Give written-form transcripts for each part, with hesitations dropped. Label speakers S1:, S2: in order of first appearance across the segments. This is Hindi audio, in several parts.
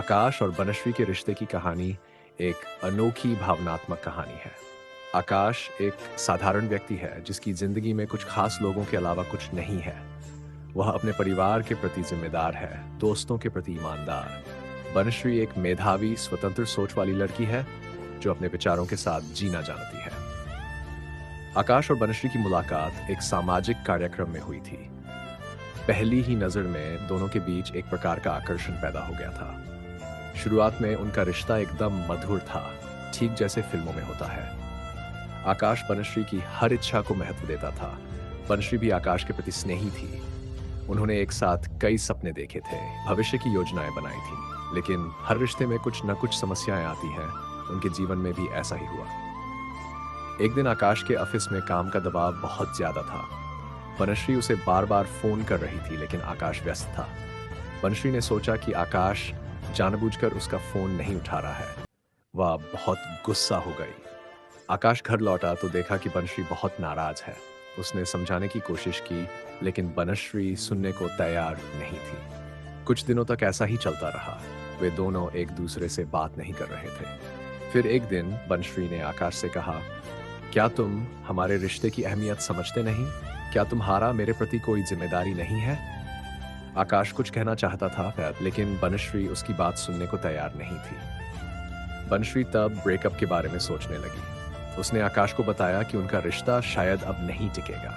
S1: आकाश और बनश्री के रिश्ते की कहानी एक अनोखी भावनात्मक कहानी है। आकाश एक साधारण व्यक्ति है जिसकी जिंदगी में कुछ खास लोगों के अलावा कुछ नहीं है। वह अपने परिवार के प्रति जिम्मेदार है, दोस्तों के प्रति ईमानदार। बनश्री एक मेधावी, स्वतंत्र सोच वाली लड़की है जो अपने विचारों के साथ जीना जानती है। आकाश और बनश्री की मुलाकात एक सामाजिक कार्यक्रम में हुई थी। पहली ही नजर में दोनों के बीच एक प्रकार का आकर्षण पैदा हो गया था। शुरुआत में उनका रिश्ता एकदम मधुर था, ठीक जैसे फिल्मों में होता है। आकाश बनश्री की हर इच्छा को महत्व देता था। बनश्री भी आकाश के प्रति स्नेही थी। उन्होंने एक साथ कई सपने देखे थे, भविष्य की योजनाएं बनाई थी। लेकिन हर रिश्ते में कुछ न कुछ समस्याएं आती हैं। उनके जीवन में भी ऐसा ही हुआ। एक दिन आकाश के ऑफिस में काम का दबाव बहुत ज्यादा था। बनश्री उसे बार बार फोन कर रही थी, लेकिन आकाश व्यस्त था। बनश्री ने सोचा कि आकाश जानबूझकर उसका फोन नहीं उठा रहा है। वह बहुत गुस्सा हो गई। आकाश घर लौटा तो देखा कि बनश्री बहुत नाराज है। उसने समझाने की कोशिश की, लेकिन बनश्री सुनने को तैयार नहीं थी। कुछ दिनों तक ऐसा ही चलता रहा। वे दोनों एक दूसरे से बात नहीं कर रहे थे। फिर एक दिन बनश्री ने आकाश से कहा, क्या तुम हमारे रिश्ते की अहमियत समझते नहीं? क्या तुम्हारा मेरे प्रति कोई जिम्मेदारी नहीं है? आकाश कुछ कहना चाहता था, लेकिन बनश्री उसकी बात सुनने को तैयार नहीं थी। बनश्री तब ब्रेकअप के बारे में सोचने लगी। उसने आकाश को बताया कि उनका रिश्ता शायद अब नहीं टिकेगा।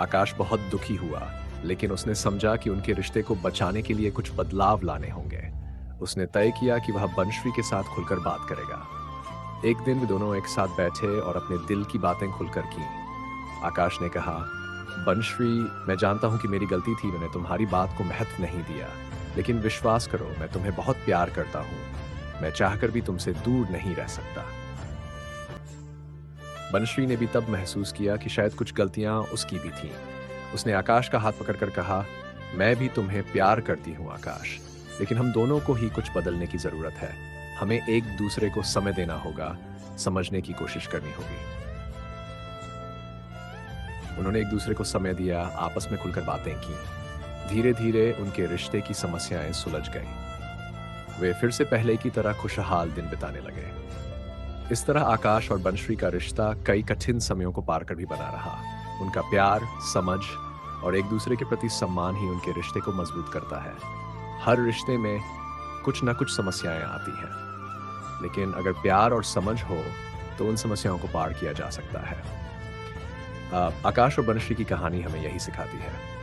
S1: आकाश बहुत दुखी हुआ, लेकिन उसने समझा कि उनके रिश्ते को बचाने के लिए कुछ बदलाव लाने होंगे। उसने तय किया कि वह बनश्री के साथ खुलकर बात करेगा। एक दिन वे दोनों एक साथ बैठे और अपने दिल की बातें खुलकर की। आकाश ने कहा, बनश्री, मैं जानता हूं कि मेरी गलती थी, मैंने तुम्हारी बात को महत्व नहीं दिया। लेकिन विश्वास करो, मैं तुम्हें बहुत प्यार करता हूं। मैं चाहकर भी तुमसे दूर नहीं रह सकता। बनश्री ने भी तब महसूस किया कि शायद कुछ गलतियां उसकी भी थीं। उसने आकाश का हाथ पकड़कर कहा, मैं भी तुम्हें प्यार करती हूं आकाश, लेकिन हम दोनों को ही कुछ बदलने की जरूरत है। हमें एक दूसरे को समय देना होगा, समझने की कोशिश करनी होगी। उन्होंने एक दूसरे को समय दिया, आपस में खुलकर बातें की। धीरे धीरे उनके रिश्ते की समस्याएं सुलझ गईं। वे फिर से पहले की तरह खुशहाल दिन बिताने लगे। इस तरह आकाश और बनश्री का रिश्ता कई कठिन समयों को पार कर भी बना रहा। उनका प्यार, समझ और एक दूसरे के प्रति सम्मान ही उनके रिश्ते को मजबूत करता है। हर रिश्ते में कुछ ना कुछ समस्याएं आती हैं, लेकिन अगर प्यार और समझ हो तो उन समस्याओं को पार किया जा सकता है। आकाश और बनश्री की कहानी हमें यही सिखाती है।